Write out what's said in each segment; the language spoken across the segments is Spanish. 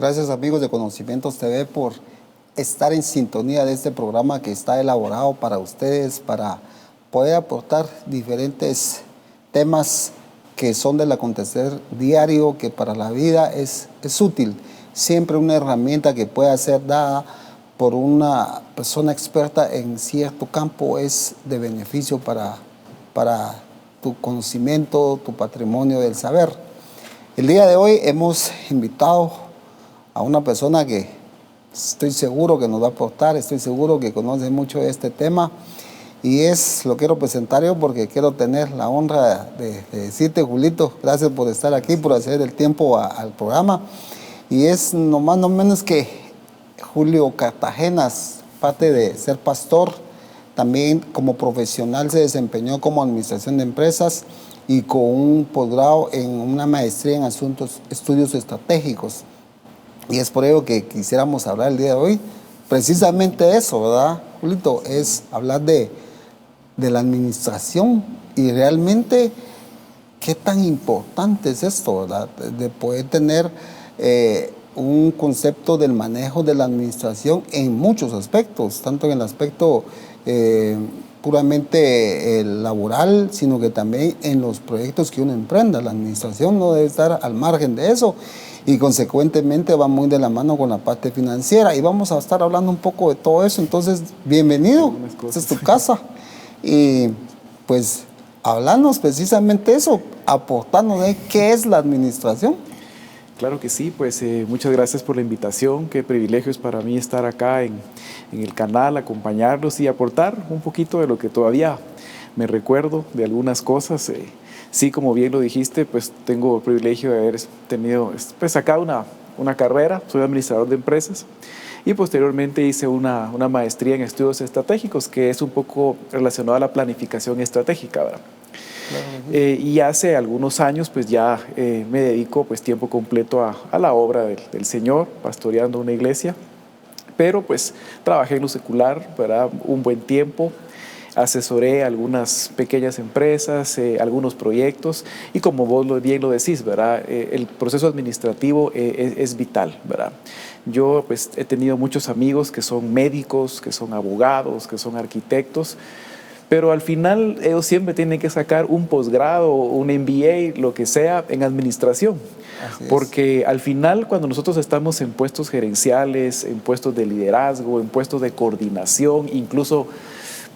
Gracias amigos de Conocimientos TV por estar en sintonía de este programa que está elaborado para ustedes, para poder aportar diferentes temas que son del acontecer diario, que para la vida es útil. Siempre una herramienta que pueda ser dada por una persona experta en cierto campo es de beneficio para tu conocimiento, tu patrimonio del saber. El día de hoy hemos invitado a una persona que estoy seguro que nos va a aportar, estoy seguro que conoce mucho de este tema y lo quiero presentar yo porque quiero tener la honra de decirte, Julito, gracias por estar aquí, por hacer el tiempo al programa. Y es no más no menos que Julio Cartagenas, aparte de ser pastor, también como profesional se desempeñó como administración de empresas y con un posgrado en una maestría en estudios estratégicos. Y es por ello que quisiéramos hablar el día de hoy, precisamente eso, ¿verdad, Julito? Es hablar de la administración y realmente qué tan importante es esto, ¿verdad? De poder tener un concepto del manejo de la administración en muchos aspectos, tanto en el aspecto puramente laboral, sino que también en los proyectos que uno emprenda. La administración no debe estar al margen de eso y consecuentemente va muy de la mano con la parte financiera y vamos a estar hablando un poco de todo eso. Entonces, bienvenido, esta es tu casa y pues hablarnos precisamente eso, aportarnos de qué es la administración. Claro que sí, pues muchas gracias por la invitación, qué privilegio es para mí estar acá en el canal, acompañarlos y aportar un poquito de lo que todavía me recuerdo de algunas cosas. Sí, como bien lo dijiste, pues tengo el privilegio de haber tenido, pues sacado una carrera, soy administrador de empresas y posteriormente hice una maestría en estudios estratégicos, que es un poco relacionado a la planificación estratégica, ¿verdad? Claro. Y hace algunos años pues ya me dedico pues tiempo completo a la obra del Señor, pastoreando una iglesia, pero pues trabajé en lo secular, ¿verdad? Un buen tiempo, asesoré algunas pequeñas empresas, algunos proyectos y como vos bien lo decís, ¿verdad? El proceso administrativo es vital, ¿verdad? Yo pues he tenido muchos amigos que son médicos, que son abogados, que son arquitectos, pero al final ellos siempre tienen que sacar un posgrado, un MBA, lo que sea, en administración. Porque al final cuando nosotros estamos en puestos gerenciales, en puestos de liderazgo, en puestos de coordinación, incluso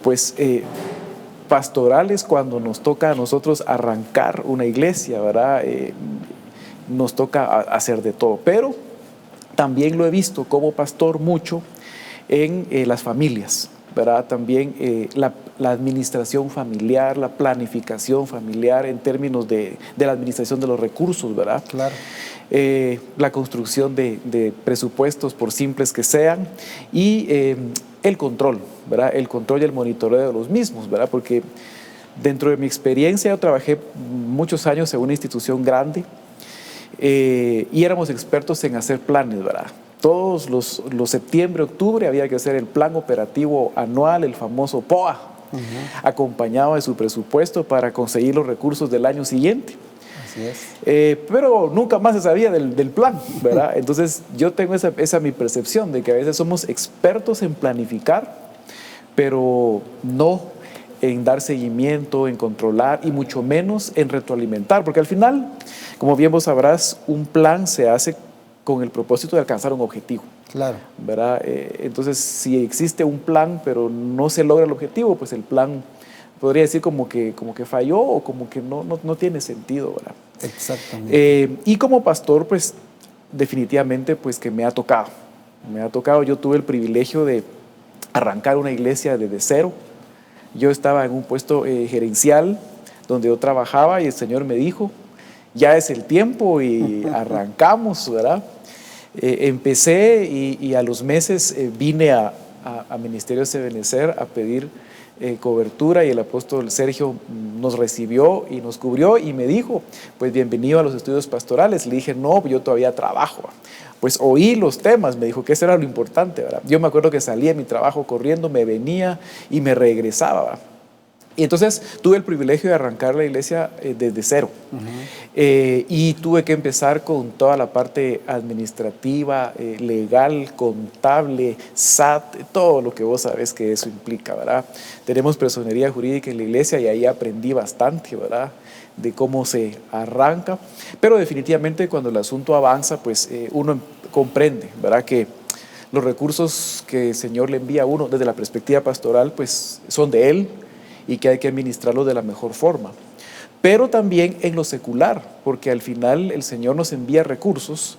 pues pastorales, cuando nos toca a nosotros arrancar una iglesia, ¿verdad? Nos toca hacer de todo. Pero también lo he visto como pastor mucho en las familias, ¿verdad? También la administración familiar, la planificación familiar en términos de la administración de los recursos, ¿verdad? Claro. La construcción de presupuestos, por simples que sean, y el control, ¿verdad? El control y el monitoreo de los mismos, ¿verdad? Porque dentro de mi experiencia yo trabajé muchos años en una institución grande y éramos expertos en hacer planes, ¿verdad? Todos los septiembre, octubre había que hacer el plan operativo anual, el famoso POA, acompañado de su presupuesto para conseguir los recursos del año siguiente. Así es. Pero nunca más se sabía del plan, ¿verdad? Entonces yo tengo esa mi percepción de que a veces somos expertos en planificar, pero no en dar seguimiento, en controlar y mucho menos en retroalimentar, porque al final, como bien vos sabrás, un plan se hace con el propósito de alcanzar un objetivo. Claro. ¿Verdad? Entonces, si existe un plan, pero no se logra el objetivo, pues el plan podría decir como que falló o como que no tiene sentido, ¿verdad? Exactamente. Y como pastor, pues definitivamente pues que me ha tocado. Yo tuve el privilegio de arrancar una iglesia desde cero. Yo estaba en un puesto gerencial donde yo trabajaba y el Señor me dijo, ya es el tiempo y arrancamos, ¿verdad? Empecé y a los meses vine a Ministerio Ebenecer a pedir cobertura y el apóstol Sergio nos recibió y nos cubrió y me dijo, pues bienvenido a los estudios pastorales. Le dije, no, yo todavía trabajo. Pues oí los temas, me dijo que eso era lo importante, ¿verdad? Yo me acuerdo que salía de mi trabajo corriendo, me venía y me regresaba, ¿verdad? Y entonces tuve el privilegio de arrancar la iglesia desde cero. Y tuve que empezar con toda la parte administrativa, legal, contable, SAT, todo lo que vos sabés que eso implica, ¿verdad? Tenemos personería jurídica en la iglesia y ahí aprendí bastante, ¿verdad?, de cómo se arranca. Pero definitivamente cuando el asunto avanza, pues uno comprende, ¿verdad?, que los recursos que el Señor le envía a uno desde la perspectiva pastoral, pues son de Él, y que hay que administrarlo de la mejor forma. Pero también en lo secular, porque al final el Señor nos envía recursos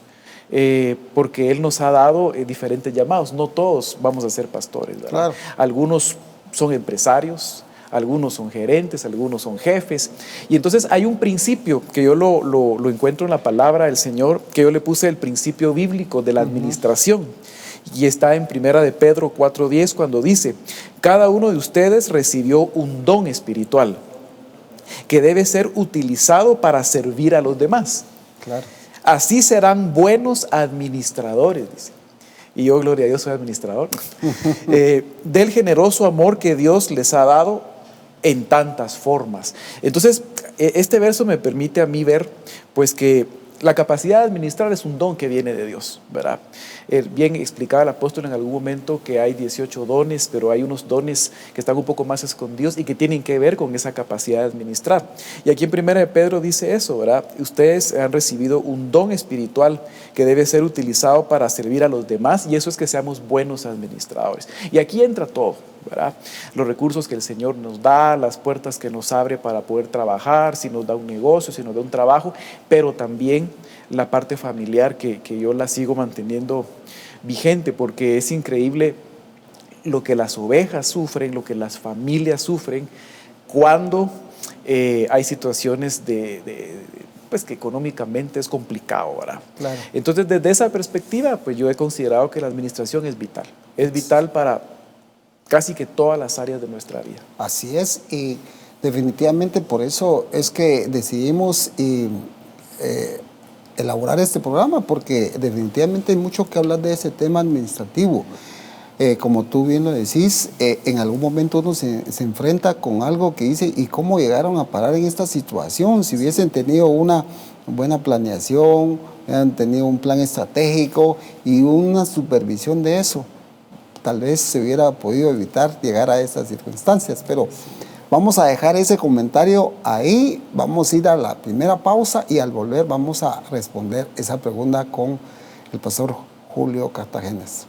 porque Él nos ha dado diferentes llamados. No todos vamos a ser pastores, ¿verdad? Claro. Algunos son empresarios, algunos son gerentes, algunos son jefes. Y entonces hay un principio que yo lo encuentro en la palabra del Señor, que yo le puse el principio bíblico de la administración. Y está en 1 de Pedro 4:10 cuando dice: cada uno de ustedes recibió un don espiritual que debe ser utilizado para servir a los demás. Claro. Así serán buenos administradores, dice. Y yo, gloria a Dios, soy administrador. Del generoso amor que Dios les ha dado en tantas formas. Entonces, este verso me permite a mí ver, pues, que la capacidad de administrar es un don que viene de Dios, ¿verdad? Bien explicaba el apóstol en algún momento que hay 18 dones, pero hay unos dones que están un poco más escondidos y que tienen que ver con esa capacidad de administrar. Y aquí en 1 de Pedro dice eso, ¿verdad? Ustedes han recibido un don espiritual que debe ser utilizado para servir a los demás, y eso es que seamos buenos administradores. Y aquí entra todo, ¿verdad? Los recursos que el Señor nos da, las puertas que nos abre para poder trabajar, si nos da un negocio, si nos da un trabajo, pero también la parte familiar que yo la sigo manteniendo vigente, porque es increíble lo que las ovejas sufren, lo que las familias sufren cuando hay situaciones pues que económicamente es complicado, ¿verdad? Claro. Entonces, desde esa perspectiva, pues yo he considerado que la administración es vital para casi que todas las áreas de nuestra vida. Así es, y definitivamente por eso es que decidimos elaborar este programa, porque definitivamente hay mucho que hablar de ese tema administrativo. Como tú bien lo decís, en algún momento uno se enfrenta con algo que dice: ¿y cómo llegaron a parar en esta situación? Si hubiesen tenido una buena planeación, hubieran tenido un plan estratégico y una supervisión de eso, tal vez se hubiera podido evitar llegar a estas circunstancias. Pero vamos a dejar ese comentario ahí, vamos a ir a la primera pausa y al volver vamos a responder esa pregunta con el pastor Julio Cartagenes.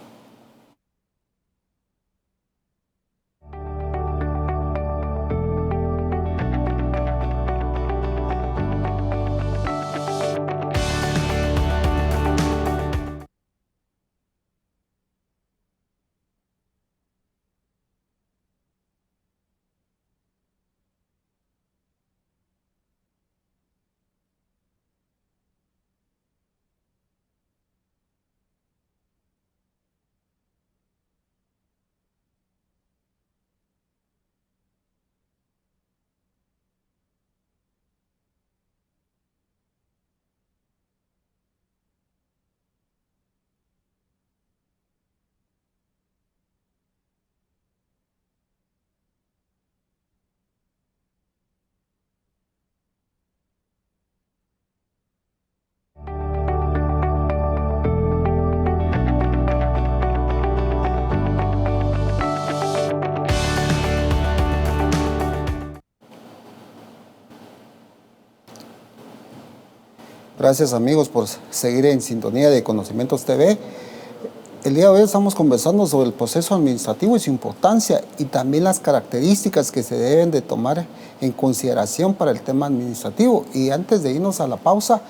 Gracias, amigos, por seguir en sintonía de Conocimientos TV. El día de hoy estamos conversando sobre el proceso administrativo y su importancia, y también las características que se deben de tomar en consideración para el tema administrativo. Y antes de irnos a la pausa,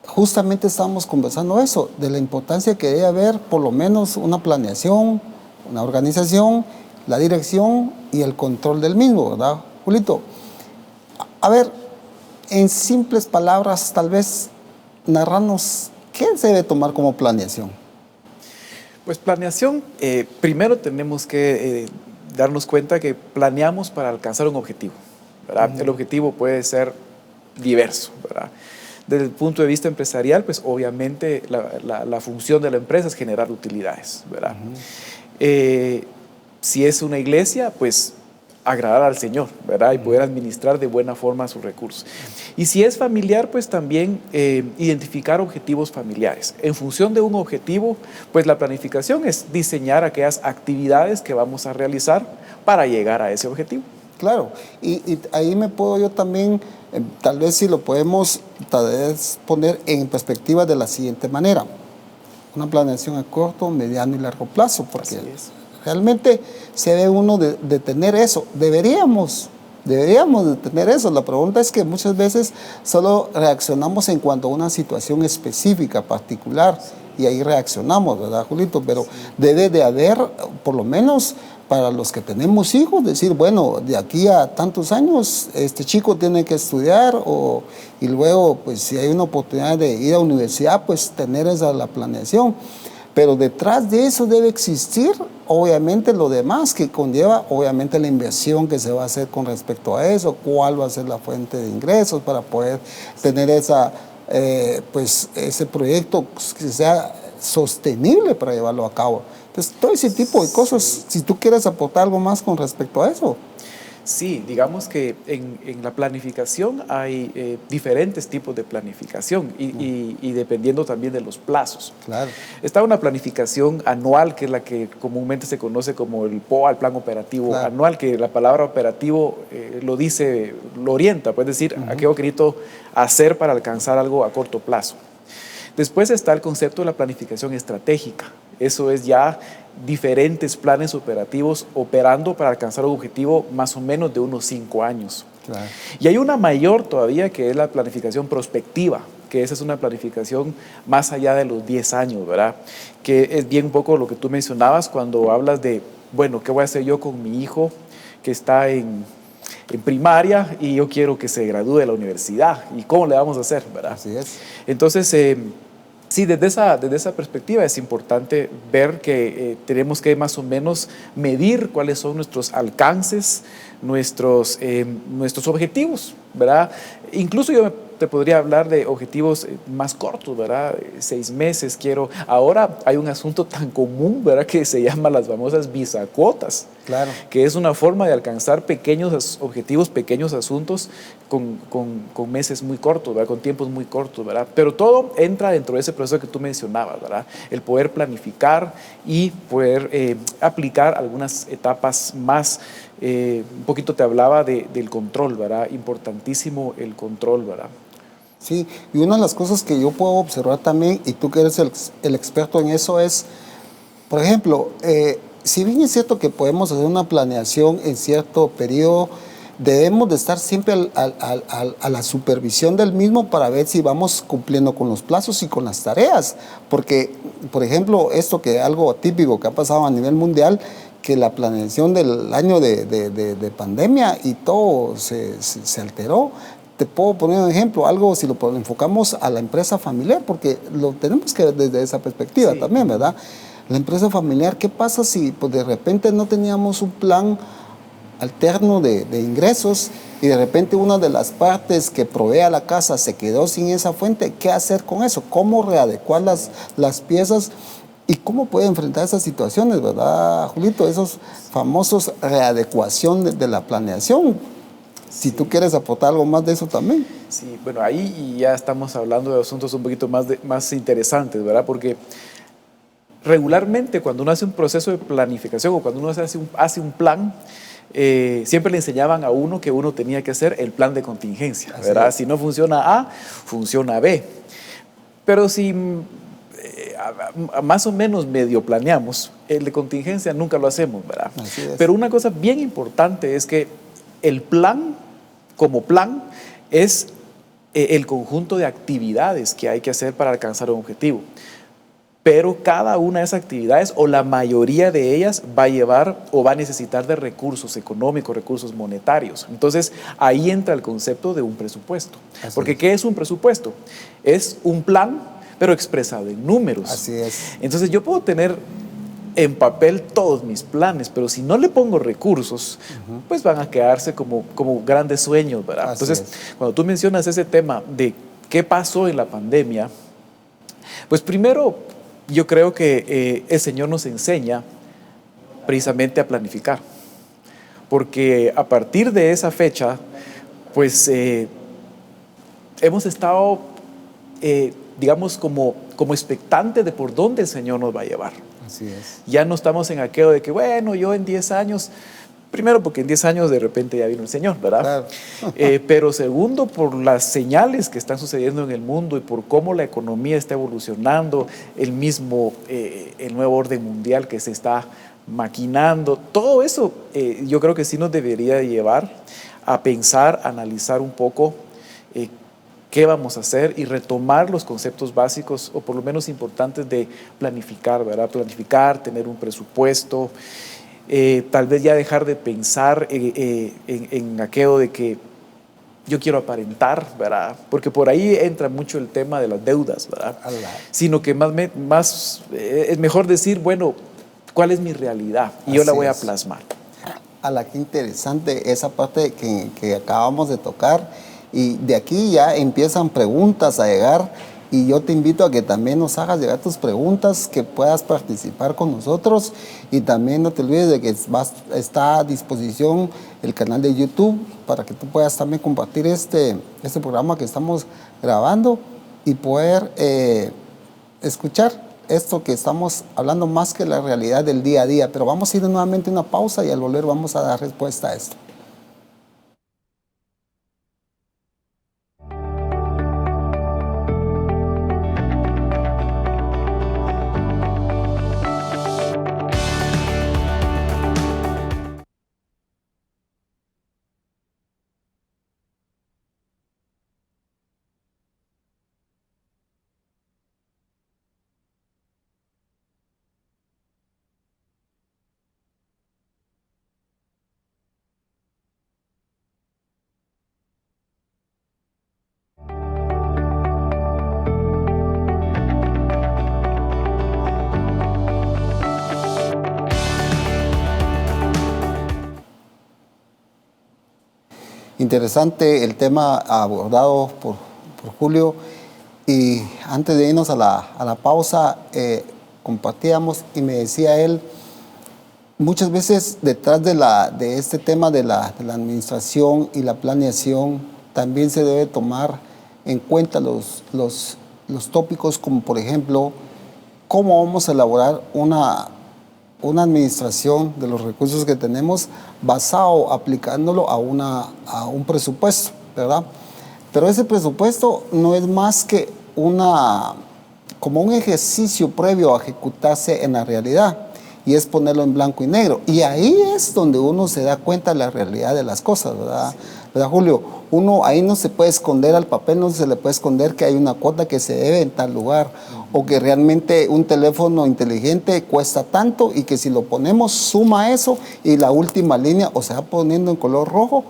justamente estábamos conversando eso, de la importancia que debe haber por lo menos una planeación, una organización, la dirección y el control del mismo, ¿verdad, Julito? A ver, en simples palabras, tal vez narrarnos qué se debe tomar como planeación. Pues planeación, primero tenemos que darnos cuenta que planeamos para alcanzar un objetivo, ¿verdad? El objetivo puede ser diverso, ¿verdad? Desde el punto de vista empresarial, pues obviamente la función de la empresa es generar utilidades, ¿verdad? Si es una iglesia, pues agradar al Señor, ¿verdad? Y poder administrar de buena forma sus recursos. Y si es familiar, pues también identificar objetivos familiares. En función de un objetivo, pues la planificación es diseñar aquellas actividades que vamos a realizar para llegar a ese objetivo. Claro, y ahí me puedo yo también, tal vez si lo podemos tal vez poner en perspectiva de la siguiente manera. Una planeación a corto, mediano y largo plazo, porque realmente se ve uno de tener eso. Deberíamos de tener eso. La pregunta es que muchas veces solo reaccionamos en cuanto a una situación específica, particular, y ahí reaccionamos, ¿verdad, Julito? Pero debe de haber, por lo menos para los que tenemos hijos, decir, bueno, de aquí a tantos años este chico tiene que estudiar y luego, pues si hay una oportunidad de ir a la universidad, pues tener esa la planeación. Pero detrás de eso debe existir, obviamente, lo demás que conlleva, obviamente, la inversión que se va a hacer con respecto a eso, cuál va a ser la fuente de ingresos para poder tener pues, ese proyecto que sea sostenible para llevarlo a cabo. Entonces, todo ese tipo de cosas, si tú quieres aportar algo más con respecto a eso. Sí, digamos que en la planificación hay diferentes tipos de planificación y dependiendo también de los plazos. Claro. Está una planificación anual, que es la que comúnmente se conoce como el POA, el Plan Operativo Anual, que la palabra operativo lo dice, lo orienta, puede decir, aquello que necesito hacer para alcanzar algo a corto plazo. Después está el concepto de la planificación estratégica. Eso es ya diferentes planes operativos operando para alcanzar un objetivo más o menos de unos 5 años. Claro. Y hay una mayor todavía, que es la planificación prospectiva, que esa es una planificación más allá de los 10 años, ¿verdad? Que es bien un poco lo que tú mencionabas cuando hablas de, bueno, ¿qué voy a hacer yo con mi hijo que está en primaria y yo quiero que se gradúe de la universidad? ¿Y cómo le vamos a hacer, verdad? Así es. Entonces, sí, desde esa perspectiva es importante ver que tenemos que más o menos medir cuáles son nuestros alcances, nuestros objetivos, ¿verdad? Incluso yo te podría hablar de objetivos más cortos, ¿verdad? 6 meses quiero. Ahora hay un asunto tan común, ¿verdad? Que se llama las famosas bisacuotas. Claro. Que es una forma de alcanzar pequeños objetivos, pequeños asuntos con meses muy cortos, ¿verdad? Con tiempos muy cortos, ¿verdad? Pero todo entra dentro de ese proceso que tú mencionabas, ¿verdad? El poder planificar y poder aplicar algunas etapas más. Un poquito te hablaba del control, ¿verdad? Importantísimo el control, ¿verdad? Sí, y una de las cosas que yo puedo observar también, y tú que eres el experto en eso, es, por ejemplo, si bien es cierto que podemos hacer una planeación en cierto periodo, debemos de estar siempre a la supervisión del mismo para ver si vamos cumpliendo con los plazos y con las tareas. Porque, por ejemplo, esto que algo típico que ha pasado a nivel mundial, que la planeación del año de pandemia y todo se alteró. Te puedo poner un ejemplo, algo si lo enfocamos a la empresa familiar, porque lo tenemos que ver desde esa perspectiva también, ¿verdad? La empresa familiar, ¿qué pasa si pues, de repente no teníamos un plan alterno de ingresos y de repente una de las partes que provee a la casa se quedó sin esa fuente? ¿Qué hacer con eso? ¿Cómo readecuar las piezas? ¿Y cómo puede enfrentar esas situaciones, verdad, Julito? Esos famosos readecuación de la planeación. Si tú quieres aportar algo más de eso también. Sí, bueno, ahí ya estamos hablando de asuntos un poquito más interesantes, ¿verdad? Porque regularmente cuando uno hace un proceso de planificación o cuando uno hace un plan, siempre le enseñaban a uno que uno tenía que hacer el plan de contingencia, ¿verdad? Si no funciona A, funciona B. Pero si más o menos medio planeamos, el de contingencia nunca lo hacemos, ¿verdad? Así es. Pero una cosa bien importante es que el plan, como plan, es el conjunto de actividades que hay que hacer para alcanzar un objetivo. Pero cada una de esas actividades, o la mayoría de ellas, va a llevar o va a necesitar de recursos económicos, recursos monetarios. Entonces, ahí entra el concepto de un presupuesto. Porque ¿qué es un presupuesto? Es un plan, pero expresado en números. Así es. Entonces, yo puedo tener en papel todos mis planes, pero si no le pongo recursos, pues van a quedarse como grandes sueños, ¿verdad? Entonces, cuando tú mencionas ese tema de qué pasó en la pandemia, pues primero yo creo que el Señor nos enseña precisamente a planificar, porque a partir de esa fecha, pues hemos estado, digamos, como expectantes de por dónde el Señor nos va a llevar. Así es. Ya no estamos en aquello de que, bueno, yo en 10 años, primero porque en 10 años de repente ya vino el Señor, ¿verdad? Claro. Pero segundo, por las señales que están sucediendo en el mundo y por cómo la economía está evolucionando, el nuevo orden mundial que se está maquinando, todo eso yo creo que sí nos debería llevar a pensar, a analizar un poco qué vamos a hacer y retomar los conceptos básicos o por lo menos importantes de planificar, ¿verdad? Planificar, tener un presupuesto, tal vez ya dejar de pensar en aquello de que yo quiero aparentar, ¿verdad? Porque por ahí entra mucho el tema de las deudas, ¿verdad? Sino que más es mejor decir, bueno, ¿cuál es mi realidad? Y yo la voy a plasmar. Qué interesante esa parte que acabamos de tocar. Y de aquí ya empiezan preguntas a llegar y yo te invito a que también nos hagas llegar tus preguntas, que puedas participar con nosotros y también no te olvides de que está a disposición el canal de YouTube para que tú puedas también compartir este programa que estamos grabando y poder escuchar esto que estamos hablando más que la realidad del día a día. Pero vamos a ir nuevamente a una pausa y al volver vamos a dar respuesta a esto. Interesante el tema abordado por Julio. Y antes de irnos a la pausa, compartíamos y me decía él, muchas veces detrás de este tema de la administración y la planeación, también se debe tomar en cuenta los tópicos como, por ejemplo, cómo vamos a elaborar una administración de los recursos que tenemos basado, aplicándolo a un presupuesto, ¿verdad? Pero ese presupuesto no es más que como un ejercicio previo a ejecutarse en la realidad, y es ponerlo en blanco y negro. Y ahí es donde uno se da cuenta de la realidad de las cosas, ¿verdad? ¿Verdad, Julio? Uno ahí no se puede esconder al papel, no se le puede esconder que hay una cuota que se debe en tal lugar, o que realmente un teléfono inteligente cuesta tanto y que si lo ponemos suma eso y la última línea o se va poniendo en color rojo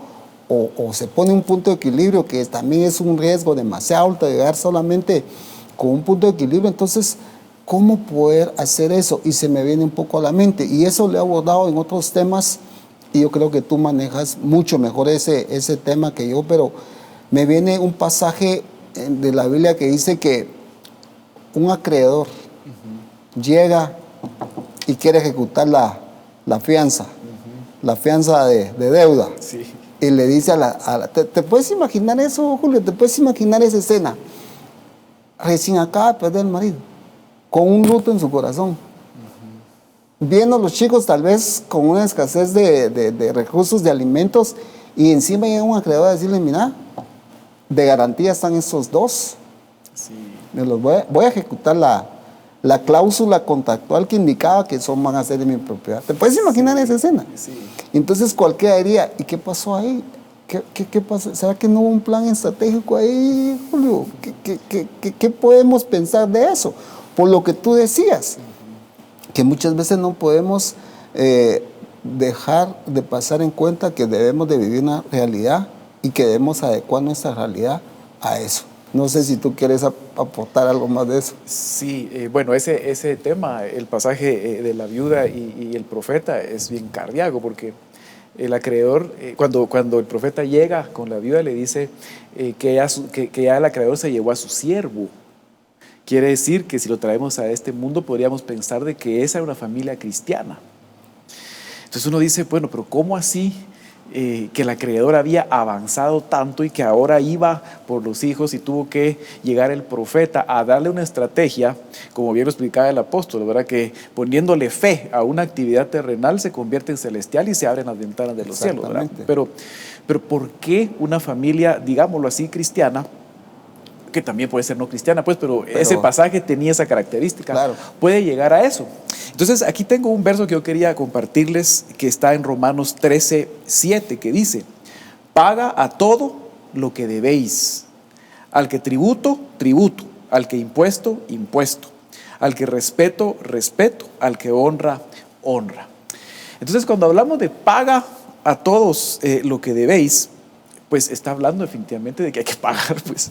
o se pone un punto de equilibrio, que también es un riesgo demasiado alto de llegar solamente con un punto de equilibrio. Entonces, ¿cómo poder hacer eso? Y se me viene un poco a la mente, y eso lo he abordado en otros temas, y yo creo que tú manejas mucho mejor ese tema que yo, pero me viene un pasaje de la Biblia que dice que un acreedor llega y quiere ejecutar la fianza, la fianza de deuda. Sí. Y le dice ¿te puedes imaginar eso, Julio? ¿Te puedes imaginar esa escena? Recién acaba de perder el marido, con un luto en su corazón. Viendo a los chicos tal vez con una escasez de recursos, de alimentos, y encima llega un acreedor a decirle, mira, de garantía están estos dos. Sí. Me los voy a ejecutar la cláusula contractual que indicaba que van a ser de mi propiedad. ¿Te puedes imaginar esa escena? Sí. Entonces cualquiera diría, ¿y qué pasó ahí? ¿Qué pasó? ¿Será que no hubo un plan estratégico ahí, Julio? ¿Qué podemos pensar de eso? Por lo que tú decías, que muchas veces no podemos dejar de pasar en cuenta que debemos de vivir una realidad y que debemos adecuar nuestra realidad a eso. No sé si tú quieres aportar algo más de eso. Sí, bueno, ese tema, el pasaje de la viuda y el profeta es bien cardíaco, porque el acreedor, cuando el profeta llega con la viuda, le dice que ya el acreedor se llevó a su siervo. Quiere decir que si lo traemos a este mundo podríamos pensar de que esa era una familia cristiana. Entonces uno dice, bueno, pero ¿cómo así que el acreedor había avanzado tanto y que ahora iba por los hijos y tuvo que llegar el profeta a darle una estrategia, como bien lo explicaba el apóstol, ¿verdad? Que poniéndole fe a una actividad terrenal se convierte en celestial y se abren las ventanas de los cielos, ¿verdad? Pero ¿por qué una familia, digámoslo así, cristiana, que también puede ser no cristiana, pues, pero ese pasaje tenía esa característica, claro, puede llegar a eso? Entonces, aquí tengo un verso que yo quería compartirles, que está en Romanos 13:7, que dice: paga a todo lo que debéis, al que tributo, tributo, al que impuesto, impuesto, al que respeto, respeto, al que honra, honra. Entonces, cuando hablamos de paga a todos lo que debéis, pues está hablando definitivamente de que hay que pagar, pues.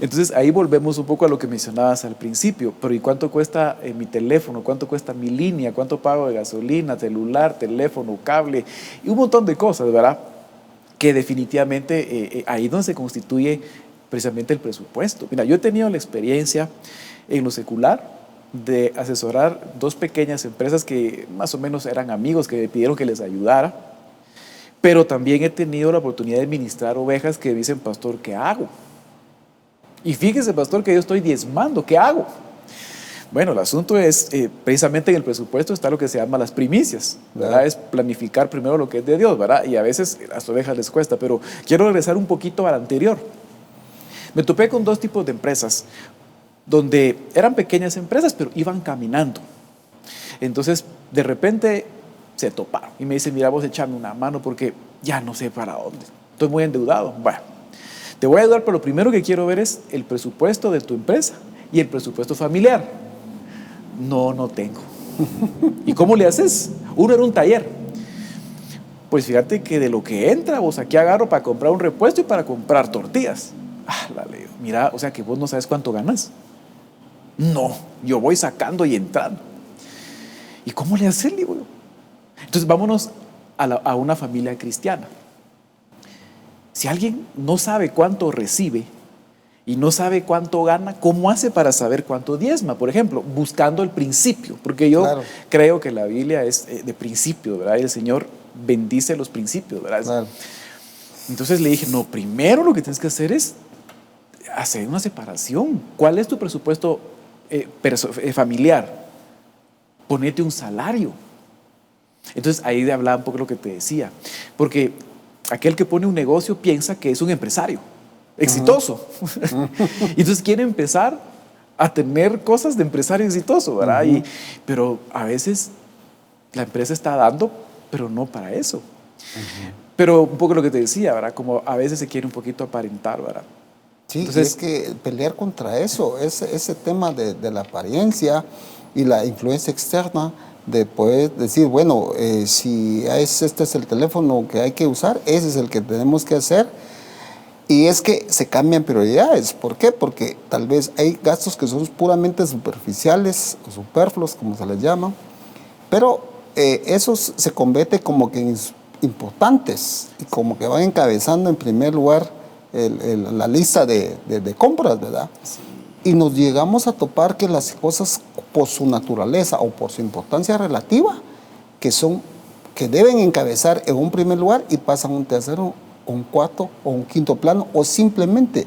Entonces ahí volvemos un poco a lo que mencionabas al principio. Pero ¿y cuánto cuesta mi teléfono? ¿Cuánto cuesta mi línea? ¿Cuánto pago de gasolina, celular, teléfono, cable? Y un montón de cosas, ¿verdad? Que definitivamente ahí es donde se constituye precisamente el presupuesto. Mira, yo he tenido la experiencia en lo secular de asesorar 2 pequeñas empresas que más o menos eran amigos, que me pidieron que les ayudara. Pero también he tenido la oportunidad de ministrar ovejas que dicen: pastor, ¿qué hago? Y fíjese, pastor, que yo estoy diezmando, ¿qué hago? Bueno, el asunto es, precisamente en el presupuesto está lo que se llama las primicias, ¿verdad? Es planificar primero lo que es de Dios, ¿verdad? Y a veces a las ovejas les cuesta, pero quiero regresar un poquito al anterior. Me topé con 2 tipos de empresas, donde eran pequeñas empresas, pero iban caminando. Entonces, de repente se toparon y me dice: mira, vos echame una mano porque ya no sé para dónde, estoy muy endeudado. Bueno, te voy a ayudar, pero lo primero que quiero ver es el presupuesto de tu empresa y el presupuesto familiar. No tengo. ¿Y cómo le haces? Uno era un taller. Pues fíjate que de lo que entra, vos aquí agarro para comprar un repuesto y para comprar tortillas. La leo. Mira, o sea que vos no sabes cuánto ganas. No, yo voy sacando y entrando. ¿Y cómo le haces, digo yo? Entonces vámonos a una familia cristiana. Si alguien no sabe cuánto recibe y no sabe cuánto gana, ¿cómo hace para saber cuánto diezma? Por ejemplo, buscando el principio, porque yo creo que la Biblia es de principios, ¿verdad? Y el Señor bendice los principios, ¿verdad? Claro. Entonces le dije: no, primero lo que tienes que hacer es hacer una separación. ¿Cuál es tu presupuesto familiar? Ponete un salario. Entonces ahí hablaba un poco lo que te decía, porque aquel que pone un negocio piensa que es un empresario exitoso. Y entonces quiere empezar a tener cosas de empresario exitoso, ¿verdad? Pero a veces la empresa está dando, pero no para eso. Pero un poco lo que te decía, ¿verdad? Como a veces se quiere un poquito aparentar, ¿verdad? Sí, entonces, es que pelear contra eso, ese tema de la apariencia y la influencia externa, de poder decir, bueno, si este es el teléfono que hay que usar, ese es el que tenemos que hacer. Y es que se cambian prioridades. ¿Por qué? Porque tal vez hay gastos que son puramente superficiales o superfluos, como se les llama, pero esos se convierte como que importantes y como que van encabezando en primer lugar la lista de compras, ¿verdad? Sí. Y nos llegamos a topar que las cosas por su naturaleza o por su importancia relativa, que deben encabezar en un primer lugar y pasan a un tercero, un cuarto o un quinto plano, o simplemente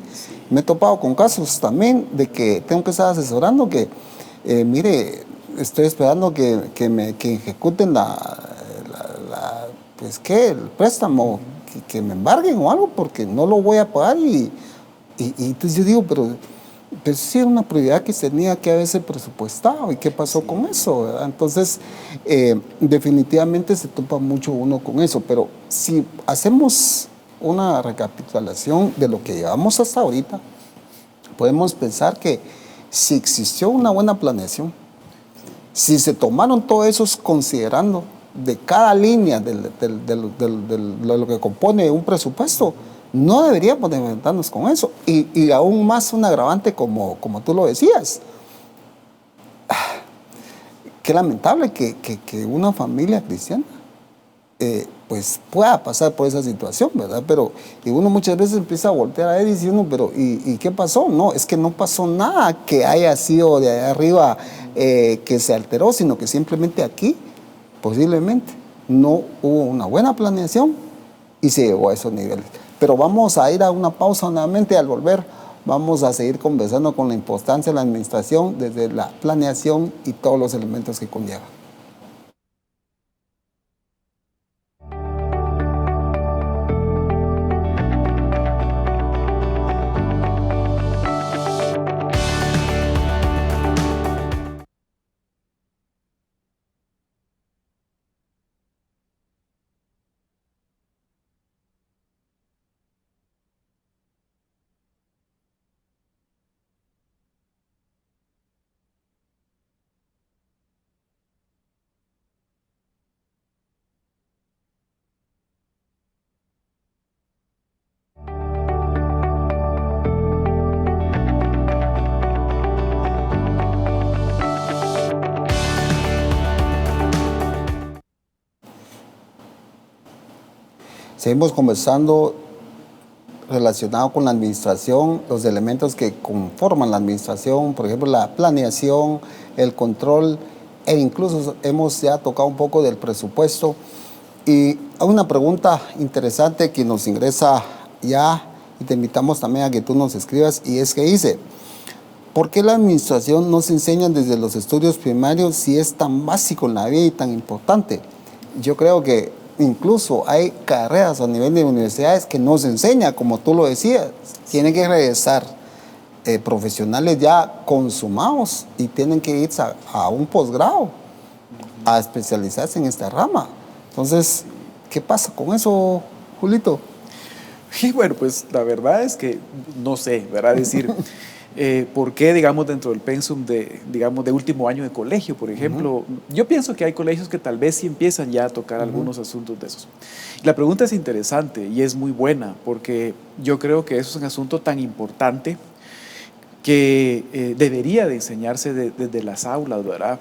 me he topado con casos también de que tengo que estar asesorando que, mire, estoy esperando que ejecuten el préstamo, que me embarguen o algo porque no lo voy a pagar y entonces yo digo, pero sí era una prioridad que tenía que haberse presupuestado. ¿Y qué pasó con eso, verdad? Entonces, definitivamente se topa mucho uno con eso. Pero si hacemos una recapitulación de lo que llevamos hasta ahorita, podemos pensar que si existió una buena planeación, si se tomaron todos esos considerando de cada línea de lo que compone un presupuesto, no deberíamos de inventarnos con eso. Y aún más un agravante como tú lo decías. Qué lamentable que una familia cristiana pues pueda pasar por esa situación, ¿verdad? Pero y uno muchas veces empieza a voltear a él y dice uno, pero ¿y qué pasó? No, es que no pasó nada que haya sido de allá arriba que se alteró, sino que simplemente aquí posiblemente no hubo una buena planeación y se llegó a esos niveles. Pero vamos a ir a una pausa nuevamente. Al volver vamos a seguir conversando con la importancia de la administración desde la planeación y todos los elementos que conlleva. Seguimos conversando relacionado con la administración, los elementos que conforman la administración, por ejemplo, la planeación, el control, e incluso hemos ya tocado un poco del presupuesto. Y hay una pregunta interesante que nos ingresa ya, y te invitamos también a que tú nos escribas, y es que dice: ¿por qué la administración no se enseña desde los estudios primarios si es tan básico en la vida y tan importante? Yo creo que incluso hay carreras a nivel de universidades que no se enseña, como tú lo decías. Tienen que regresar profesionales ya consumados y tienen que irse a un posgrado, a especializarse en esta rama. Entonces, ¿qué pasa con eso, Julito? Y bueno, pues la verdad es que no sé, ¿verdad? Decir, ¿por qué, digamos, dentro del pensum de último año de colegio, por ejemplo? Yo pienso que hay colegios que tal vez sí empiezan ya a tocar algunos asuntos de esos. La pregunta es interesante y es muy buena, porque yo creo que eso es un asunto tan importante que debería de enseñarse desde las aulas, ¿verdad?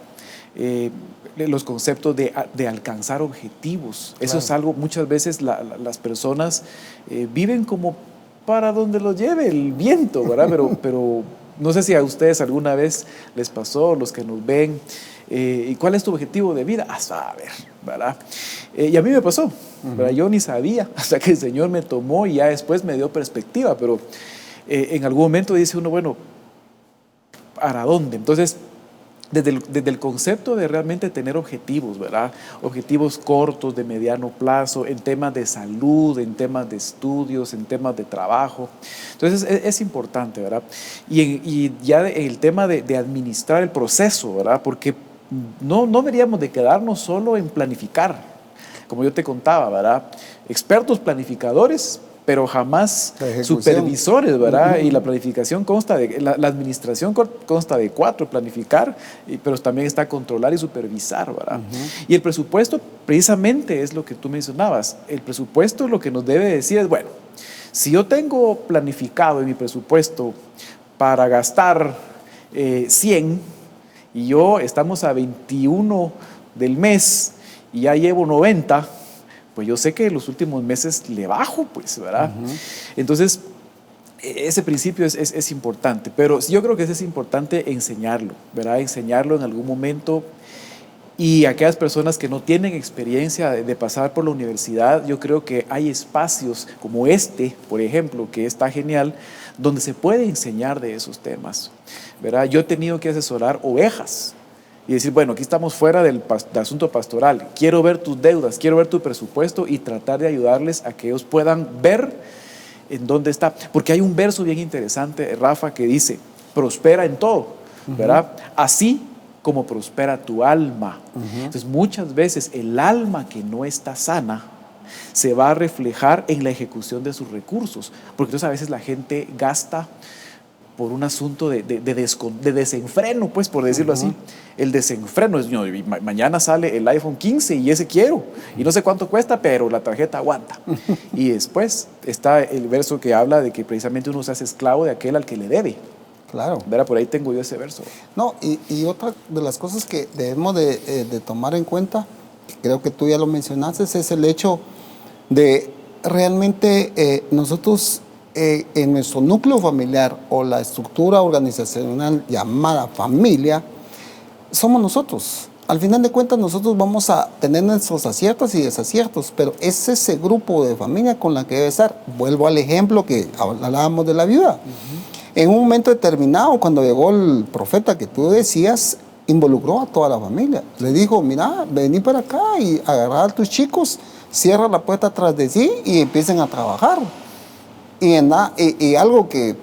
Los conceptos de alcanzar objetivos. Claro. Eso es algo, muchas veces las personas viven como para donde los lleve el viento, ¿verdad? Pero no sé si a ustedes alguna vez les pasó, los que nos ven, ¿y cuál es tu objetivo de vida? A saber, ¿verdad? Y a mí me pasó, ¿verdad? Yo ni sabía, hasta que el Señor me tomó y ya después me dio perspectiva, pero en algún momento dice uno, bueno, ¿para dónde? Entonces, desde el concepto de realmente tener objetivos, ¿verdad? Objetivos cortos, de mediano plazo, en temas de salud, en temas de estudios, en temas de trabajo. Entonces es importante, ¿verdad? Y ya el tema de administrar el proceso, ¿verdad? Porque no deberíamos de quedarnos solo en planificar, como yo te contaba, ¿verdad? Expertos planificadores, pero jamás supervisores, ¿verdad? Y la planificación consta de, la administración consta de 4, planificar, pero también está controlar y supervisar, ¿verdad? Y el presupuesto precisamente es lo que tú mencionabas. El presupuesto lo que nos debe decir es, bueno, si yo tengo planificado en mi presupuesto para gastar 100 y estamos a 21 del mes y ya llevo 90, pues yo sé que en los últimos meses le bajo, pues, ¿verdad? Entonces, ese principio es importante, pero yo creo que es importante enseñarlo, ¿verdad? Enseñarlo en algún momento, y aquellas personas que no tienen experiencia de pasar por la universidad, yo creo que hay espacios como este, por ejemplo, que está genial, donde se puede enseñar de esos temas, ¿verdad? Yo he tenido que asesorar ovejas, y decir, bueno, aquí estamos fuera del asunto pastoral, quiero ver tus deudas, quiero ver tu presupuesto y tratar de ayudarles a que ellos puedan ver en dónde está. Porque hay un verso bien interesante, Rafa, que dice, prospera en todo, ¿verdad? Así como prospera tu alma. Entonces, muchas veces el alma que no está sana se va a reflejar en la ejecución de sus recursos, porque entonces a veces la gente gasta por un asunto de desenfreno, pues, por decirlo así. El desenfreno es, mañana sale el iPhone 15 y ese quiero, y no sé cuánto cuesta, pero la tarjeta aguanta. Y después está el verso que habla de que precisamente uno se hace esclavo de aquel al que le debe. Claro. ¿Verdad? Por ahí tengo yo ese verso. No, y otra de las cosas que debemos de tomar en cuenta, que creo que tú ya lo mencionaste, es el hecho de realmente nosotros en nuestro núcleo familiar o la estructura organizacional llamada familia, somos nosotros. al final de cuentas nosotros vamos a tener nuestros aciertos y desaciertos, pero es ese grupo de familia con la que debe estar. Vuelvo al ejemplo que hablábamos de la viuda. En un momento determinado, cuando llegó el profeta que tú decías, involucró a toda la familia. Le dijo, mira, vení para acá y agarrar a tus chicos, cierra la puerta tras de sí y empiecen a trabajar. Y algo que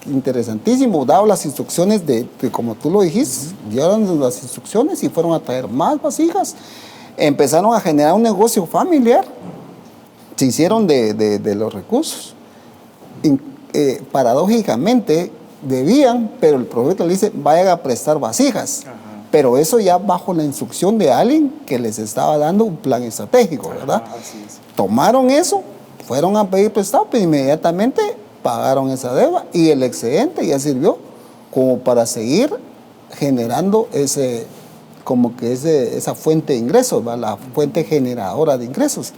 interesantísimo, dado las instrucciones de como tú lo dijiste, dieron las instrucciones y fueron a traer más vasijas, empezaron a generar un negocio familiar, se hicieron de los recursos. Paradójicamente debían, pero el profeta le dice, vayan a prestar vasijas. Ajá. Pero eso ya bajo la instrucción de alguien que les estaba dando un plan estratégico, ¿verdad? Ajá, así es. Tomaron eso, fueron a pedir prestado, pero inmediatamente pagaron esa deuda y el excedente ya sirvió como para seguir generando esa fuente de ingresos, ¿verdad? La fuente generadora de ingresos.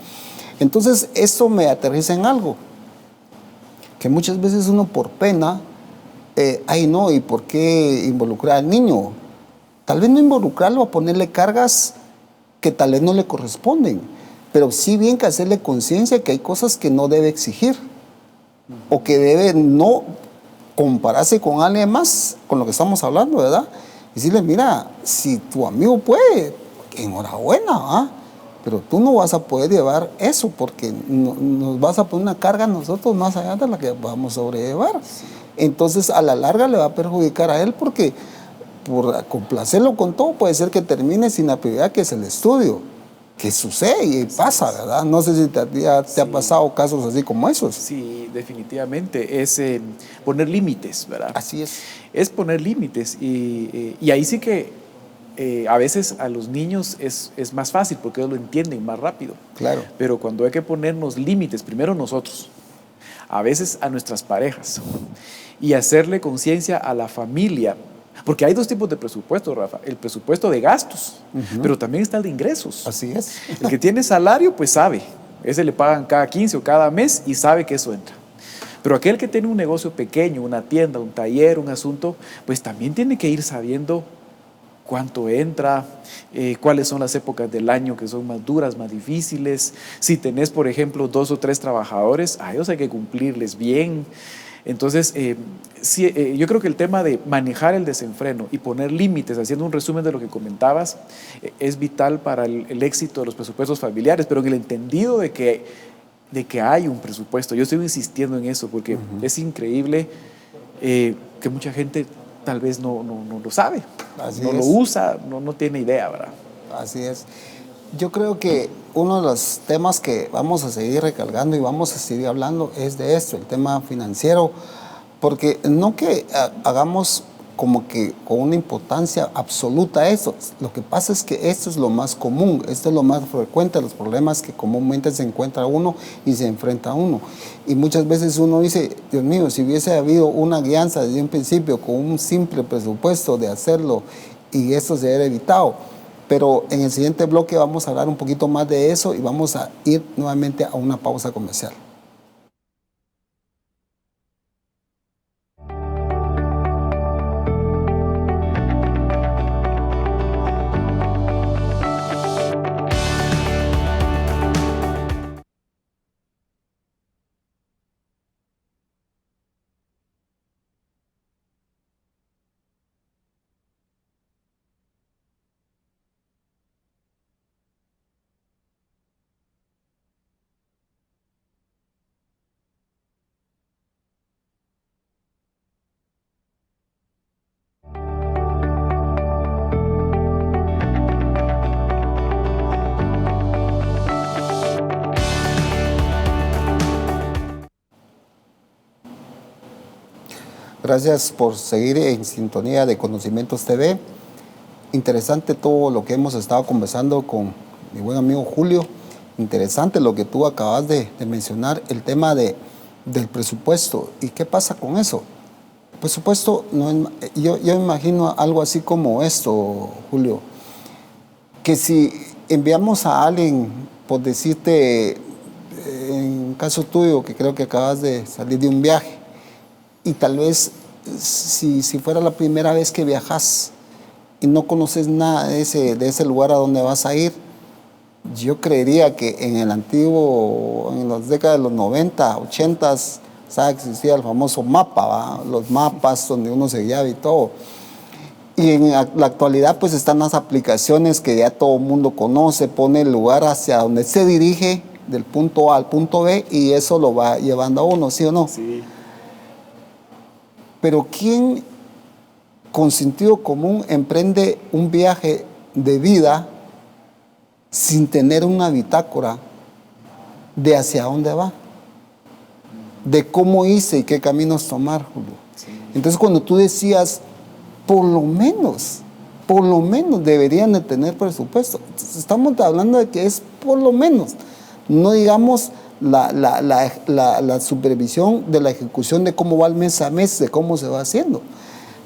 Entonces, esto me aterriza en algo, que muchas veces uno por pena, ay no, ¿y por qué involucrar al niño? Tal vez no involucrarlo a ponerle cargas que tal vez no le corresponden, pero sí bien que hacerle conciencia que hay cosas que no debe exigir o que debe no compararse con alguien más, con lo que estamos hablando, ¿verdad? Y decirle, mira, si tu amigo puede, enhorabuena, ¿ah? Pero tú no vas a poder llevar eso porque nos vas a poner una carga a nosotros más allá de la que vamos a sobrellevar. Entonces, a la larga le va a perjudicar a él porque por complacerlo con todo puede ser que termine sin la prioridad que es el estudio, que sucede y pasa, ¿verdad? No sé si te ha pasado casos así como esos. Sí, definitivamente. Es poner límites, ¿verdad? Así es. Es poner límites y ahí sí que a veces a los niños es más fácil porque ellos lo entienden más rápido. Claro. Pero cuando hay que ponernos límites, primero nosotros, a veces a nuestras parejas, y hacerle conciencia a la familia, porque hay dos tipos de presupuesto, Rafa. El presupuesto de gastos, pero también está el de ingresos. Así es. El que tiene salario, pues sabe. Ese le pagan cada 15 o cada mes y sabe que eso entra. Pero aquel que tiene un negocio pequeño, una tienda, un taller, un asunto, pues también tiene que ir sabiendo cuánto entra, cuáles son las épocas del año que son más duras, más difíciles. Si tenés, por ejemplo, 2 o 3 trabajadores, a ellos hay que cumplirles bien. Entonces, yo creo que el tema de manejar el desenfreno y poner límites, haciendo un resumen de lo que comentabas, es vital para el éxito de los presupuestos familiares, pero en el entendido de que hay un presupuesto. Yo estoy insistiendo en eso porque es increíble que mucha gente tal vez no lo sabe, lo usa, no tiene idea, ¿verdad? Así es. Yo creo que uno de los temas que vamos a seguir recalcando y vamos a seguir hablando es de esto, el tema financiero, porque no que hagamos como que con una importancia absoluta a eso. Lo que pasa es que esto es lo más común, esto es lo más frecuente, los problemas que comúnmente se encuentra uno y se enfrenta a uno. Y muchas veces uno dice, Dios mío, si hubiese habido una guianza desde un principio con un simple presupuesto de hacerlo y esto se hubiera evitado. Pero en el siguiente bloque vamos a hablar un poquito más de eso y vamos a ir nuevamente a una pausa comercial. Gracias por seguir en sintonía de Conocimientos TV. Interesante todo lo que hemos estado conversando con mi buen amigo Julio. Interesante lo que tú acabas de mencionar, el tema del presupuesto. ¿Y qué pasa con eso? El presupuesto, yo imagino algo así como esto, Julio, que si enviamos a alguien, por decirte, en caso tuyo, que creo que acabas de salir de un viaje, y tal vez si fuera la primera vez que viajas y no conoces nada de ese lugar a donde vas a ir, yo creería que en el antiguo, en las décadas de los 90, 80, ¿sabes? Existía el famoso mapa, ¿va? Los mapas donde uno se guiaba y todo. Y en la actualidad pues están las aplicaciones que ya todo el mundo conoce, pone el lugar hacia donde se dirige, del punto A al punto B, y eso lo va llevando a uno, ¿sí o no? Sí. Pero ¿quién con sentido común emprende un viaje de vida sin tener una bitácora de hacia dónde va? De cómo hice y qué caminos tomar, Julio. Sí. Entonces cuando tú decías, por lo menos deberían de tener presupuesto. Estamos hablando de que es por lo menos, no digamos la supervisión de la ejecución de cómo va el mes a mes, de cómo se va haciendo.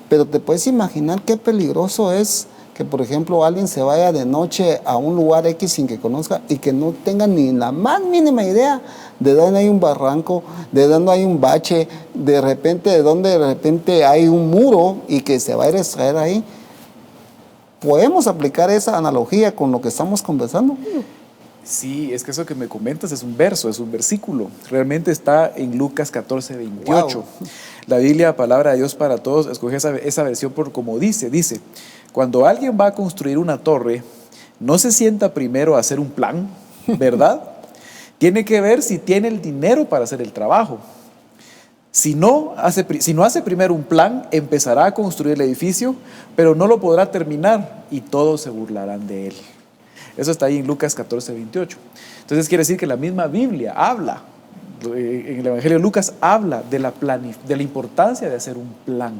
Pero te puedes imaginar qué peligroso es que, por ejemplo, alguien se vaya de noche a un lugar X sin que conozca y que no tenga ni la más mínima idea de dónde hay un barranco, de dónde hay un bache, de repente hay un muro y que se va a ir a extraer ahí. ¿Podemos aplicar esa analogía con lo que estamos conversando? Sí, es que eso que me comentas es un verso, es un versículo. Realmente está en Lucas 14:28. Wow. La Biblia, palabra de Dios para todos, escoge esa versión por como dice. Dice, cuando alguien va a construir una torre, no se sienta primero a hacer un plan, ¿verdad? Tiene que ver si tiene el dinero para hacer el trabajo. Si no hace primero un plan, empezará a construir el edificio, pero no lo podrá terminar y todos se burlarán de él. Eso está ahí en Lucas 14:28. Entonces quiere decir que la misma Biblia habla, en el Evangelio de Lucas habla de la importancia de hacer un plan,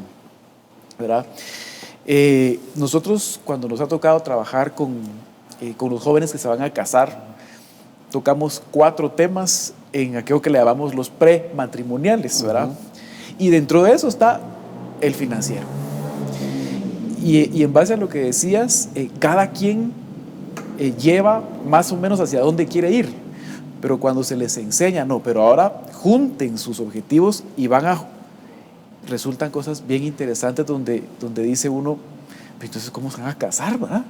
¿verdad? Nosotros cuando nos ha tocado trabajar con los jóvenes que se van a casar, tocamos 4 temas en aquello que le llamamos los prematrimoniales, ¿verdad? Y dentro de eso está el financiero. Y en base a lo que decías, cada quien lleva más o menos hacia dónde quiere ir, pero cuando se les enseña, no, pero ahora junten sus objetivos y resultan cosas bien interesantes donde dice uno, pero entonces ¿cómo se van a casar, verdad?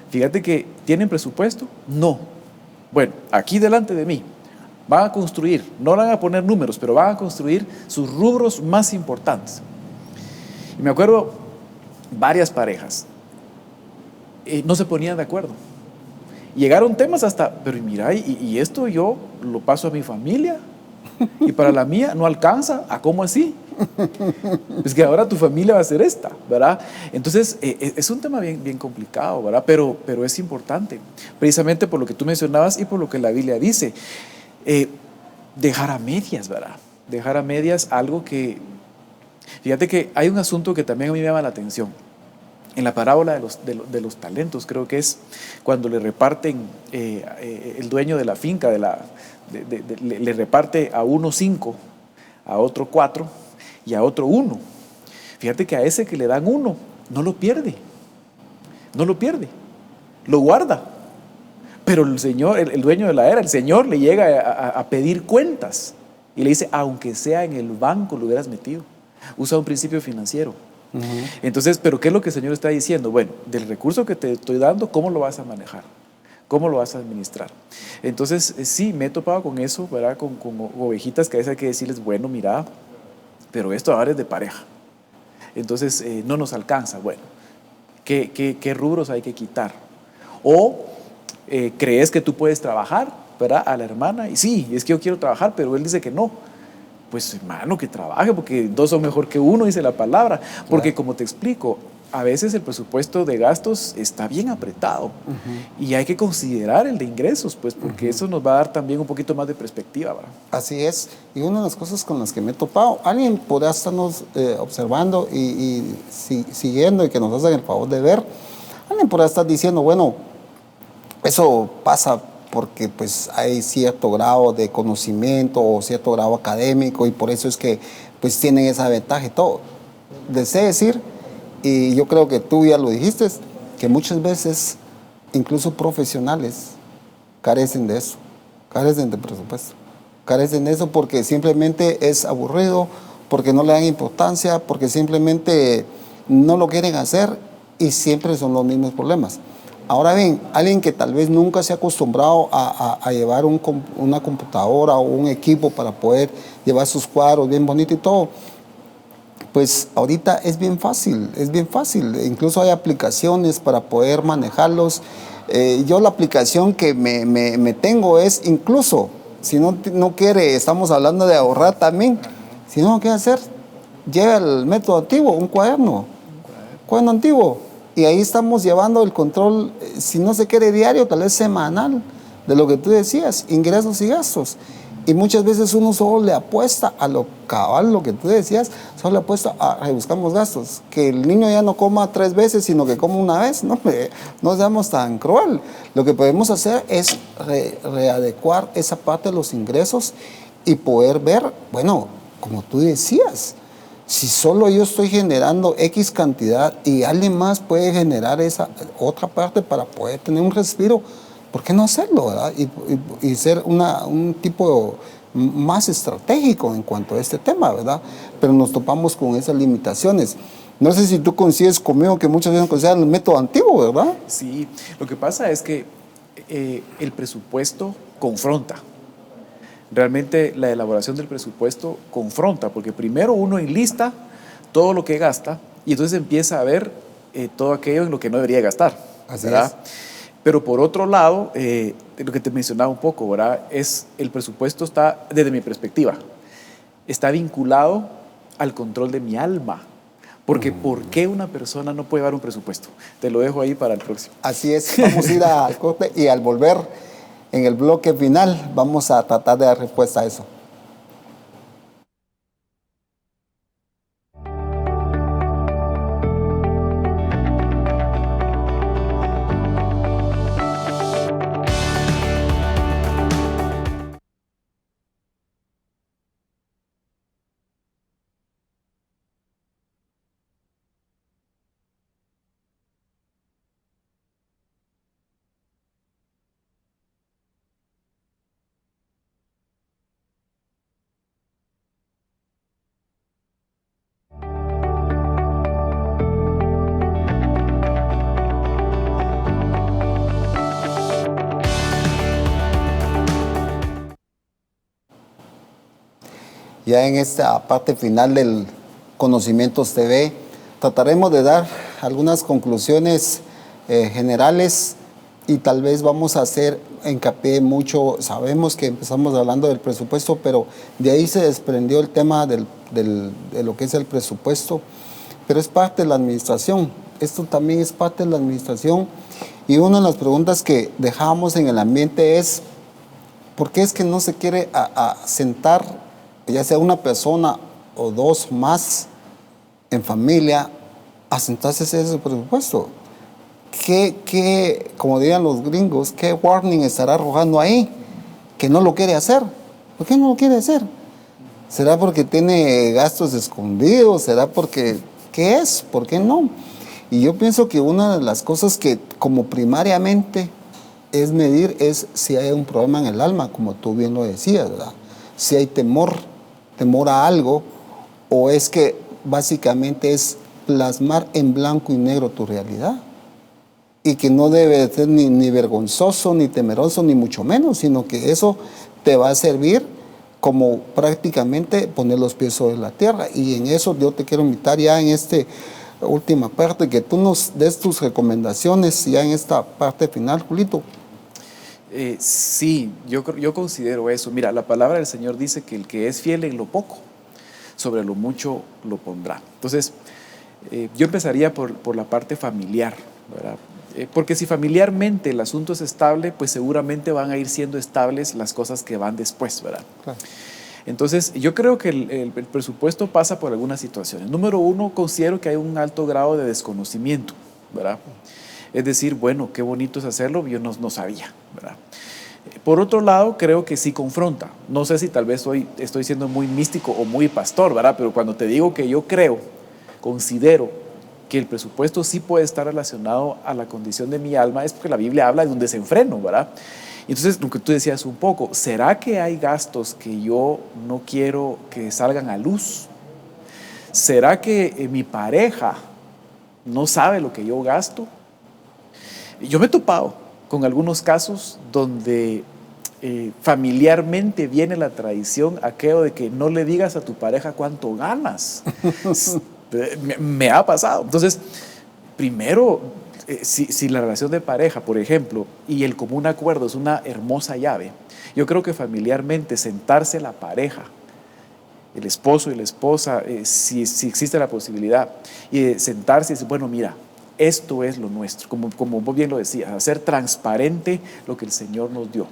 Fíjate que ¿tienen presupuesto? No. Bueno, aquí delante de mí van a construir, no van a poner números, pero van a construir sus rubros más importantes. Y me acuerdo varias parejas no se ponían de acuerdo. Llegaron temas hasta, pero mira, y esto yo lo paso a mi familia y para la mía no alcanza, ¿a cómo así? Es que ahora tu familia va a ser esta, ¿verdad? Entonces es un tema bien, bien complicado, ¿verdad? Pero es importante, precisamente por lo que tú mencionabas y por lo que la Biblia dice. Dejar a medias, ¿verdad? Dejar a medias algo que... Fíjate que hay un asunto que también a mí me llama la atención. En la parábola de los talentos, creo que es cuando le reparten, el dueño de la finca, le reparte a uno 5, a otro 4 y a otro 1. Fíjate que a ese que le dan 1, no lo pierde, lo guarda. Pero el Señor, el dueño de la era, el Señor le llega a pedir cuentas y le dice, aunque sea en el banco lo hubieras metido. Usa un principio financiero. Entonces, ¿pero qué es lo que el Señor está diciendo? Bueno, del recurso que te estoy dando, ¿cómo lo vas a manejar? ¿Cómo lo vas a administrar? Entonces, sí, me he topado con eso, ¿verdad? Con ovejitas que a veces hay que decirles, bueno, mira, pero esto ahora es de pareja. Entonces, no nos alcanza. Bueno, ¿qué rubros hay que quitar? O crees que tú puedes trabajar, ¿verdad? A la hermana, y sí, es que yo quiero trabajar, pero él dice que no. Pues hermano, que trabaje, porque 2 son mejor que 1, dice la palabra. Porque como te explico, a veces el presupuesto de gastos está bien apretado y hay que considerar el de ingresos, pues porque eso nos va a dar también un poquito más de perspectiva, ¿verdad? Así es. Y una de las cosas con las que me he topado, alguien podrá estarnos observando y siguiendo y que nos hacen el favor de ver, alguien podrá estar diciendo, bueno, eso pasa porque pues hay cierto grado de conocimiento o cierto grado académico y por eso es que pues tienen esa ventaja y todo. Deseo decir, y yo creo que tú ya lo dijiste, que muchas veces incluso profesionales carecen de eso, carecen de presupuesto, carecen de eso porque simplemente es aburrido, porque no le dan importancia, porque simplemente no lo quieren hacer y siempre son los mismos problemas. Ahora bien, alguien que tal vez nunca se ha acostumbrado a llevar una computadora o un equipo para poder llevar sus cuadros bien bonito y todo, pues ahorita es bien fácil, es bien fácil. Incluso hay aplicaciones para poder manejarlos. Yo la aplicación que me tengo es incluso, si no quiere, estamos hablando de ahorrar también, si no, ¿qué hacer? Llega el método antiguo, un cuaderno antiguo. Y ahí estamos llevando el control, si no se quiere diario, tal vez semanal, de lo que tú decías, ingresos y gastos. Y muchas veces uno solo le apuesta a lo cabal, lo que tú decías, solo le apuesta a buscamos gastos. Que el niño ya no coma 3 veces, sino que coma una vez. No seamos tan cruel. Lo que podemos hacer es readecuar esa parte de los ingresos y poder ver, bueno, como tú decías, si solo yo estoy generando X cantidad y alguien más puede generar esa otra parte para poder tener un respiro, ¿por qué no hacerlo, verdad? Y ser un tipo más estratégico en cuanto a este tema, ¿verdad? Pero nos topamos con esas limitaciones. No sé si tú coincides conmigo que muchas veces consideran el método antiguo, ¿verdad? Sí, lo que pasa es que el presupuesto confronta. Realmente la elaboración del presupuesto confronta, porque primero uno enlista todo lo que gasta y entonces empieza a ver todo aquello en lo que no debería gastar, ¿verdad? Así es. Pero por otro lado, lo que te mencionaba un poco, ¿verdad? Es el presupuesto está, desde mi perspectiva, está vinculado al control de mi alma. Porque ¿por qué una persona no puede llevar un presupuesto? Te lo dejo ahí para el próximo. Así es, vamos a ir al corte y al volver en el bloque final vamos a tratar de dar respuesta a eso. Ya en esta parte final del Conocimientos TV, trataremos de dar algunas conclusiones generales y tal vez vamos a hacer hincapié mucho. Sabemos que empezamos hablando del presupuesto, pero de ahí se desprendió el tema de lo que es el presupuesto, pero es parte de la administración. Esto también es parte de la administración y una de las preguntas que dejamos en el ambiente es ¿por qué es que no se quiere sentar ya sea una persona o dos más en familia, a sentarse a hacer ese presupuesto? Como dirían los gringos, qué warning estará arrojando ahí que no lo quiere hacer? ¿Por qué no lo quiere hacer? ¿Será porque tiene gastos escondidos? ¿Será porque qué es? ¿Por qué no? Y yo pienso que una de las cosas que como primariamente es medir es si hay un problema en el alma, como tú bien lo decías, ¿verdad? Si hay temor a algo, o es que básicamente es plasmar en blanco y negro tu realidad, y que no debe ser ni vergonzoso, ni temeroso, ni mucho menos, sino que eso te va a servir como prácticamente poner los pies sobre la tierra. Y en eso yo te quiero invitar ya en esta última parte, que tú nos des tus recomendaciones ya en esta parte final, Julito. Sí, yo considero eso. Mira, la palabra del Señor dice que el que es fiel en lo poco, sobre lo mucho lo pondrá. Entonces, yo empezaría por la parte familiar, ¿verdad? Porque si familiarmente el asunto es estable, pues seguramente van a ir siendo estables las cosas que van después, ¿verdad? Claro. Entonces, yo creo que el presupuesto pasa por algunas situaciones. Número uno, considero que hay un alto grado de desconocimiento, ¿verdad? Es decir, bueno, qué bonito es hacerlo, yo no sabía, ¿verdad? Por otro lado, creo que sí confronta. No sé si tal vez estoy siendo muy místico o muy pastor, ¿verdad? Pero cuando te digo que yo considero que el presupuesto sí puede estar relacionado a la condición de mi alma, es porque la Biblia habla de un desenfreno, ¿verdad? Entonces, lo que tú decías un poco, ¿será que hay gastos que yo no quiero que salgan a luz? ¿Será que mi pareja no sabe lo que yo gasto. Yo me he topado con algunos casos donde familiarmente viene la tradición aquello de que no le digas a tu pareja cuánto ganas. Me ha pasado. Entonces, primero, si la relación de pareja, por ejemplo, y el común acuerdo es una hermosa llave, yo creo que familiarmente sentarse la pareja, el esposo y la esposa, si existe la posibilidad, y sentarse y decir, bueno, mira, esto es lo nuestro, como vos bien lo decías, hacer transparente lo que el Señor nos dio.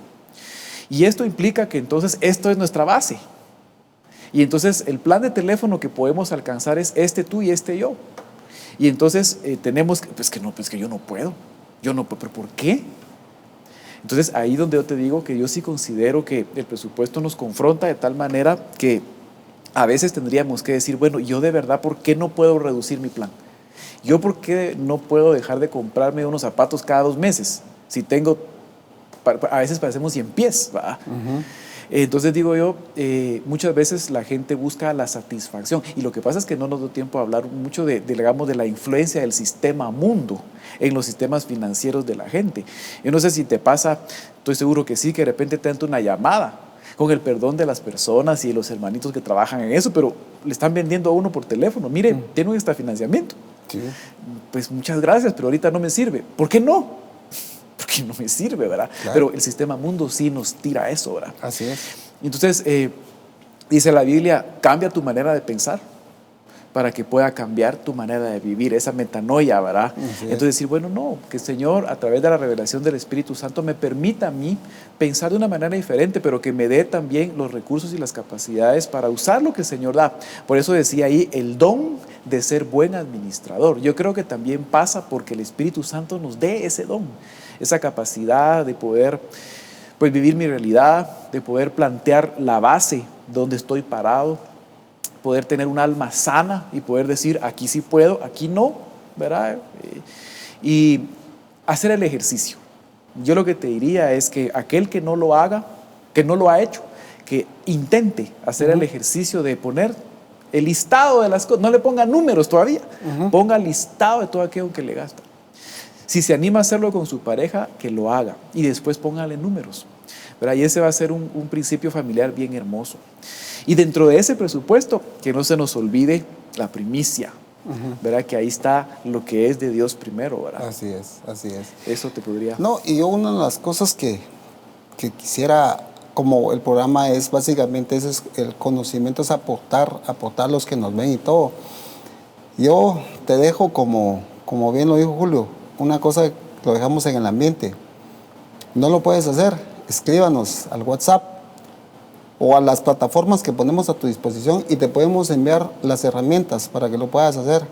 Y esto implica que entonces esto es nuestra base. Y entonces el plan de teléfono que podemos alcanzar es este tú y este yo. Y entonces tenemos que, pues que yo no puedo, ¿pero por qué? Entonces ahí donde yo te digo que yo sí considero que el presupuesto nos confronta de tal manera que a veces tendríamos que decir, bueno, yo de verdad, ¿por qué no puedo reducir mi plan? ¿Yo por qué no puedo dejar de comprarme unos zapatos cada 2 meses? Si tengo, a veces parecemos 100 pies, ¿va? Entonces digo yo, muchas veces la gente busca la satisfacción y lo que pasa es que no nos da tiempo a hablar mucho digamos, de la influencia del sistema mundo en los sistemas financieros de la gente. Yo no sé si te pasa, estoy seguro que sí, que de repente te dan una llamada con el perdón de las personas y de los hermanitos que trabajan en eso, pero le están vendiendo a uno por teléfono, mire, tiene un extra financiamiento. Sí. Pues muchas gracias, pero ahorita no me sirve. ¿Por qué no? Porque no me sirve, ¿verdad? Claro. Pero el sistema mundo sí nos tira eso, ¿verdad? Así es. Entonces, dice la Biblia, cambia tu manera de pensar para que pueda cambiar tu manera de vivir, esa metanoia, ¿verdad? Entonces decir, bueno, no, que el Señor a través de la revelación del Espíritu Santo me permita a mí pensar de una manera diferente, pero que me dé también los recursos y las capacidades para usar lo que el Señor da. Por eso decía ahí, el don de ser buen administrador. Yo creo que también pasa porque el Espíritu Santo nos dé ese don, esa capacidad de poder pues, vivir mi realidad, de poder plantear la base donde estoy parado, poder tener un alma sana y poder decir, aquí sí puedo, aquí no, ¿verdad? Y hacer el ejercicio. Yo lo que te diría es que aquel que no lo haga, que no lo ha hecho, que intente hacer el ejercicio de poner el listado de las cosas, no le ponga números todavía, ponga el listado de todo aquello que le gasta. Si se anima a hacerlo con su pareja, que lo haga y después póngale números, ¿verdad? Y ese va a ser un principio familiar bien hermoso. Y dentro de ese presupuesto, que no se nos olvide la primicia, ¿verdad? Que ahí está lo que es de Dios primero, ¿verdad? Así es, así es. Eso te podría... No, y yo una de las cosas que quisiera, como el programa es básicamente, ese es el conocimiento, es aportar los que nos ven y todo. Yo te dejo como bien lo dijo Julio, una cosa que lo dejamos en el ambiente. No lo puedes hacer, escríbanos al WhatsApp o a las plataformas que ponemos a tu disposición y te podemos enviar las herramientas para que lo puedas hacer.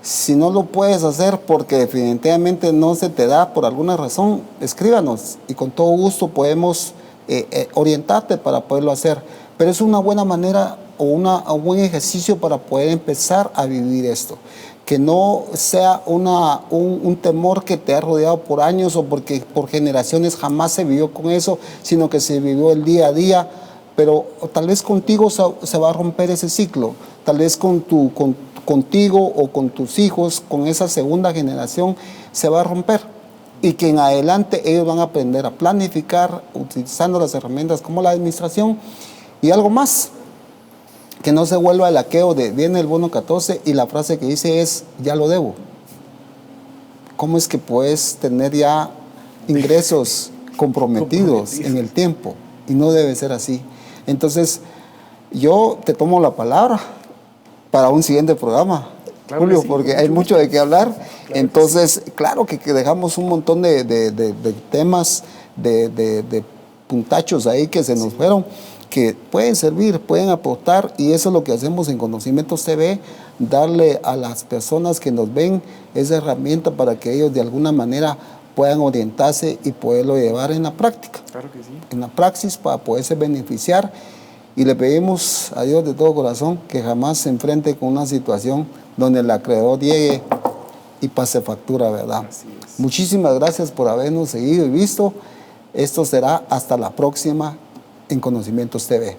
Si no lo puedes hacer porque definitivamente no se te da por alguna razón, escríbanos y con todo gusto podemos orientarte para poderlo hacer. Pero es una buena manera o un buen ejercicio para poder empezar a vivir esto. Que no sea un temor que te ha rodeado por años o porque por generaciones jamás se vivió con eso, sino que se vivió el día a día. Pero tal vez contigo se va a romper ese ciclo, tal vez contigo o con tus hijos, con esa segunda generación, se va a romper. Y que en adelante ellos van a aprender a planificar utilizando las herramientas como la administración y algo más. Que no se vuelva el aqueo de viene el bono 14 y la frase que dice es, ya lo debo. ¿Cómo es que puedes tener ya ingresos comprometidos en el tiempo? Y no debe ser así. Entonces, yo te tomo la palabra para un siguiente programa, claro, Julio, sí, porque hay mucho de qué hablar. Claro. Entonces, claro que dejamos un montón de temas, de puntachos ahí que se nos fueron, que pueden servir, pueden aportar, y eso es lo que hacemos en Conocimientos TV, darle a las personas que nos ven esa herramienta para que ellos de alguna manera puedan orientarse y poderlo llevar en la práctica. Claro que sí. En la praxis para poderse beneficiar, y le pedimos a Dios de todo corazón que jamás se enfrente con una situación donde el acreedor llegue y pase factura, ¿verdad? Así es. Muchísimas gracias por habernos seguido y visto. Esto será hasta la próxima en Conocimientos TV.